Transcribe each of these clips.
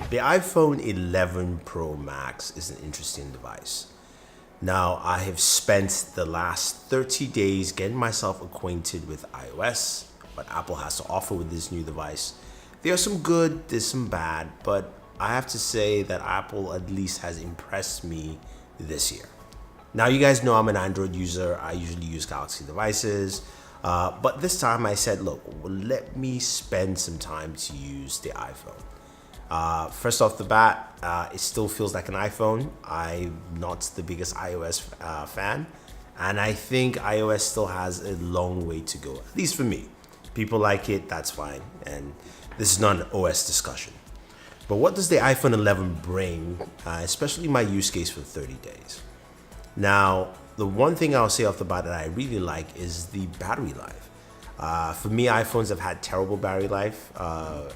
The iPhone 11 Pro Max is an interesting device. Now, I have spent the last 30 days getting myself acquainted with iOS, what Apple has to offer with this new device. There are some good, there's some bad, but I have to say that Apple at least has impressed me this year. Now, you guys know I'm an Android user. I usually use Galaxy devices. But this time I said, look, let me spend some time to use the iPhone. First off the bat, it still feels like an iPhone. I'm not the biggest iOS fan, and I think iOS still has a long way to go, at least for me. People like it, that's fine, and this is not an OS discussion. But what does the iPhone 11 bring, especially my use case for 30 days? Now, the one thing I'll say off the bat that I really like is the battery life. For me, iPhones have had terrible battery life,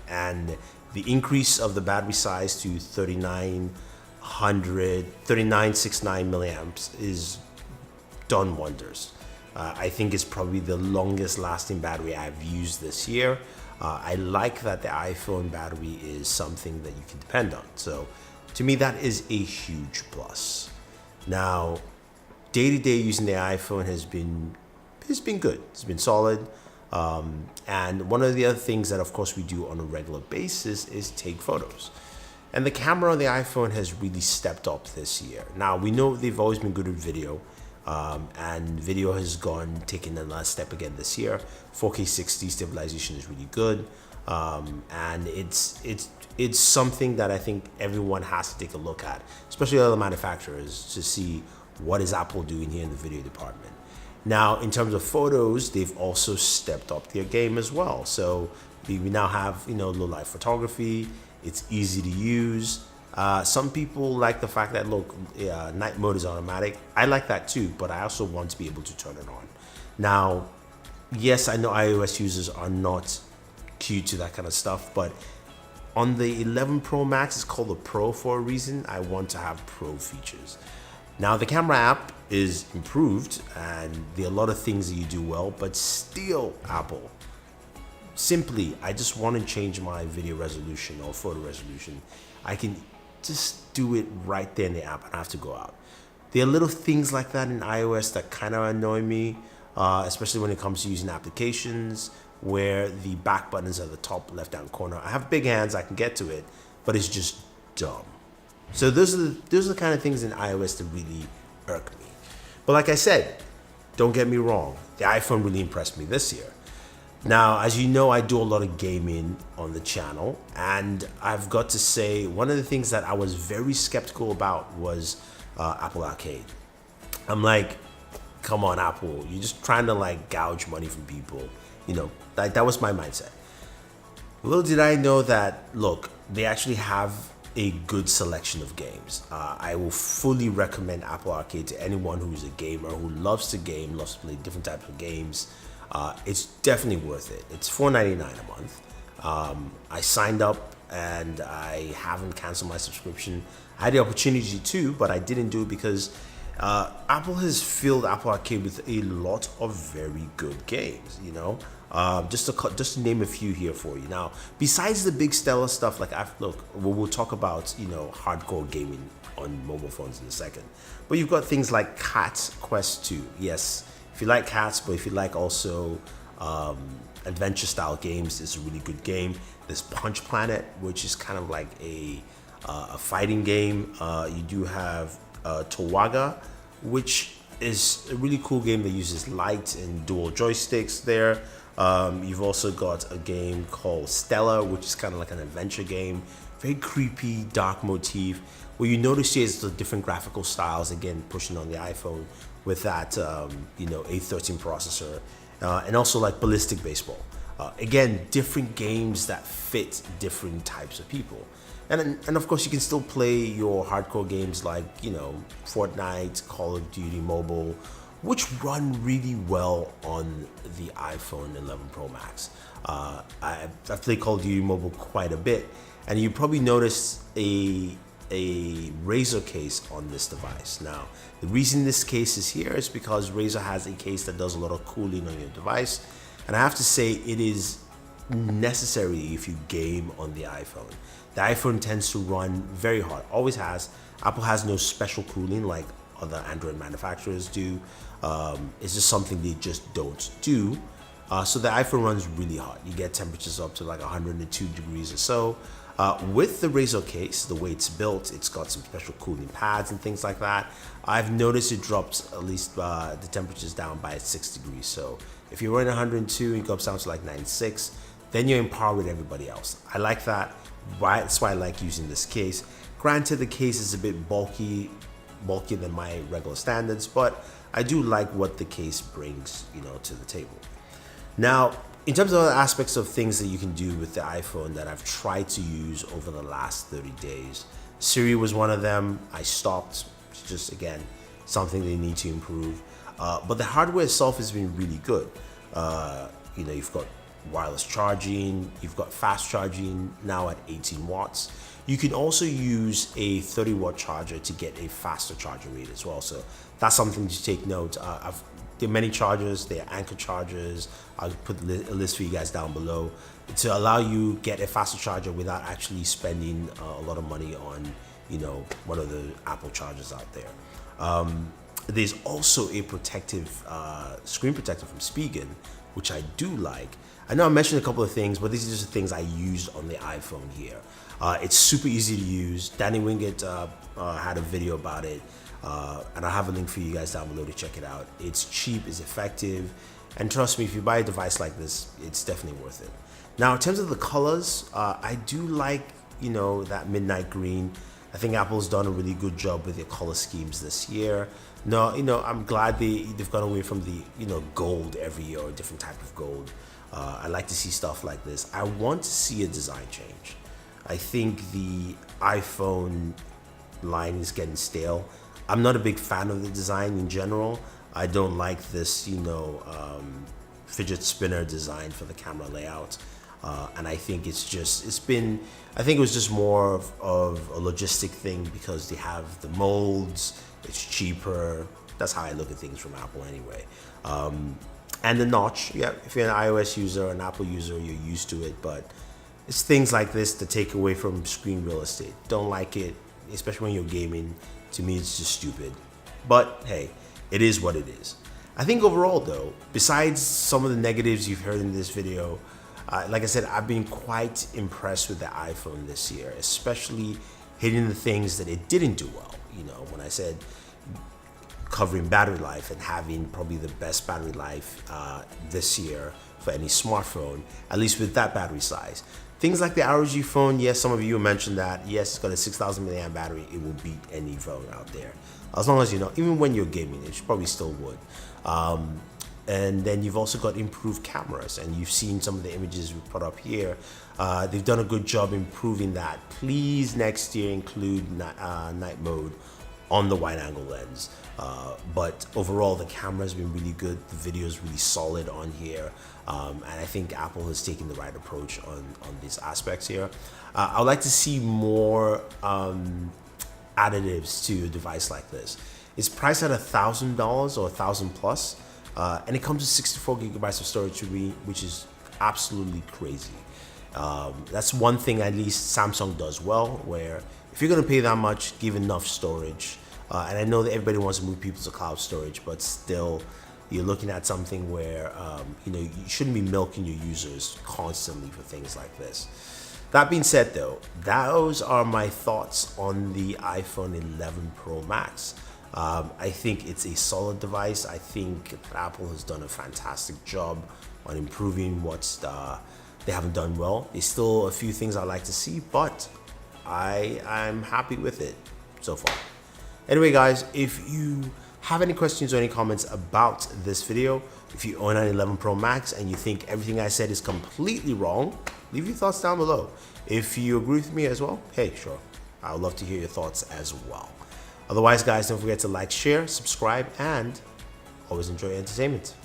and the increase of the battery size to 3969 milliamps is done wonders. I think it's probably the longest lasting battery I've used this year. I like that the iPhone battery is something that you can depend on. So to me, that is a huge plus. Now, day-to-day using the iPhone has been good. It's been solid. And one of the other things that, of course, we do on a regular basis is take photos. And the camera on the iPhone has really stepped up this year. Now, we know they've always been good at video, and video has taken another step again this year. 4K 60 stabilization is really good, and it's something that I think everyone has to take a look at, especially other manufacturers, to see what is Apple doing here in the video department. Now, in terms of photos, they've also stepped up their game as well. So we now have, low light photography. It's easy to use. Some people like the fact that, night mode is automatic. I like that too, but I also want to be able to turn it on. Now, yes, I know iOS users are not cued to that kind of stuff, but on the 11 Pro Max, it's called the Pro for a reason. I want to have Pro features. Now, the camera app is improved, and there are a lot of things that you do well, but still, Apple, simply, I just want to change my video resolution or photo resolution. I can just do it right there in the app and I have to go out. There are little things like that in iOS that kind of annoy me, especially when it comes to using applications where the back buttons are the top left-hand corner. I have big hands, I can get to it, but it's just dumb. So those are the kind of things in iOS that really irk me. But like I said, don't get me wrong, the iPhone really impressed me this year. Now, as you know, I do a lot of gaming on the channel, and I've got to say, one of the things that I was very skeptical about was Apple Arcade. I'm like, come on, Apple, you're just trying to gouge money from people. That was my mindset. Little did I know that, look, they actually have a good selection of games. I will fully recommend Apple Arcade to anyone who's a gamer, who loves to game, loves to play different types of games. It's definitely worth it. It's $4.99 a month. I signed up and I haven't canceled my subscription. I had the opportunity to, but I didn't do it because Apple has filled Apple Arcade with a lot of very good games, just to name a few here for you. Now, besides the big stellar stuff, we'll talk about, hardcore gaming on mobile phones in a second. But you've got things like Cat Quest 2. Yes, if you like cats, but if you like also adventure style games, it's a really good game. There's Punch Planet, which is kind of like a fighting game. You do have Towaga, which is a really cool game that uses light and dual joysticks there. You've also got a game called Stella, which is kind of like an adventure game. Very creepy, dark motif. What you notice here is the different graphical styles, again, pushing on the iPhone with that, A13 processor. And also like Ballistic Baseball. Again, different games that fit different types of people. And of course, you can still play your hardcore games like, Fortnite, Call of Duty Mobile, which run really well on the iPhone 11 Pro Max. I've played Call of Duty Mobile quite a bit, and you probably noticed a Razer case on this device. Now, the reason this case is here is because Razer has a case that does a lot of cooling on your device, and I have to say it is necessary if you game on the iPhone. The iPhone tends to run very hot, always has. Apple has no special cooling like other Android manufacturers do. It's just something they just don't do. So the iPhone runs really hot. You get temperatures up to like 102 degrees or so. With the Razor case, the way it's built, it's got some special cooling pads and things like that. I've noticed it drops at least the temperatures down by 6 degrees. So if you're running 102, it goes down to like 96, then you're in par with everybody else. I like that. That's why I like using this case. Granted, the case is a bit bulkier than my regular standards, but I do like what the case brings, to the table. Now, in terms of other aspects of things that you can do with the iPhone that I've tried to use over the last 30 days, Siri was one of them. I stopped. It's just, again, something they need to improve. But the hardware itself has been really good. You've got wireless charging, you've got fast charging now at 18 watts. You can also use a 30-watt charger to get a faster charging rate as well. So that's something to take note. There are many chargers, there are Anchor chargers. I'll put a list for you guys down below to allow you get a faster charger without actually spending a lot of money on, one of the Apple chargers out there. There's also a protective screen protector from Spigen, which I do like. I know I mentioned a couple of things, but these are just the things I used on the iPhone here. It's super easy to use. Danny Wingate had a video about it, and I'll have a link for you guys down below to check it out. It's cheap, it's effective, and trust me, if you buy a device like this, it's definitely worth it. Now, in terms of the colors, I do like, that midnight green. I think Apple's done a really good job with their color schemes this year. No, I'm glad they've gone away from the, gold every year or a different type of gold. I like to see stuff like this. I want to see a design change. I think the iPhone line is getting stale. I'm not a big fan of the design in general. I don't like this, fidget spinner design for the camera layout. And I think it was just more of a logistic thing because they have the molds, it's cheaper. That's how I look at things from Apple anyway. And the notch, yeah, if you're an iOS user or an Apple user, you're used to it, but it's things like this that take away from screen real estate. Don't like it, especially when you're gaming. To me, it's just stupid. But hey, it is what it is. I think overall though, besides some of the negatives you've heard in this video, like I said, I've been quite impressed with the iPhone this year, especially hitting the things that it didn't do well. When I said covering battery life and having probably the best battery life this year for any smartphone, at least with that battery size. Things like the ROG phone, yes, some of you mentioned that. Yes, it's got a 6,000 milliamp battery. It will beat any phone out there. As long as even when you're gaming, it probably still would. And then you've also got improved cameras, and you've seen some of the images we put up here. They've done a good job improving that. Please next year include night mode on the wide angle lens. But overall, the camera's been really good. The video is really solid on here. And I think Apple has taken the right approach on these aspects here. I would like to see more additives to a device like this. It's priced at $1,000 or $1,000 plus. And it comes with 64 gigabytes of storage, which is absolutely crazy. That's one thing at least Samsung does well, where if you're gonna pay that much, give enough storage. And I know that everybody wants to move people to cloud storage, but still, you're looking at something where you shouldn't be milking your users constantly for things like this. That being said though, those are my thoughts on the iPhone 11 Pro Max. I think it's a solid device. I think Apple has done a fantastic job on improving what they haven't done well. There's still a few things I'd like to see, but I'm happy with it so far. Anyway guys, if you have any questions or any comments about this video, if you own an 11 Pro Max and you think everything I said is completely wrong, leave your thoughts down below. If you agree with me as well, hey, sure, I would love to hear your thoughts as well. Otherwise guys, don't forget to like, share, subscribe, and always enjoy your entertainment.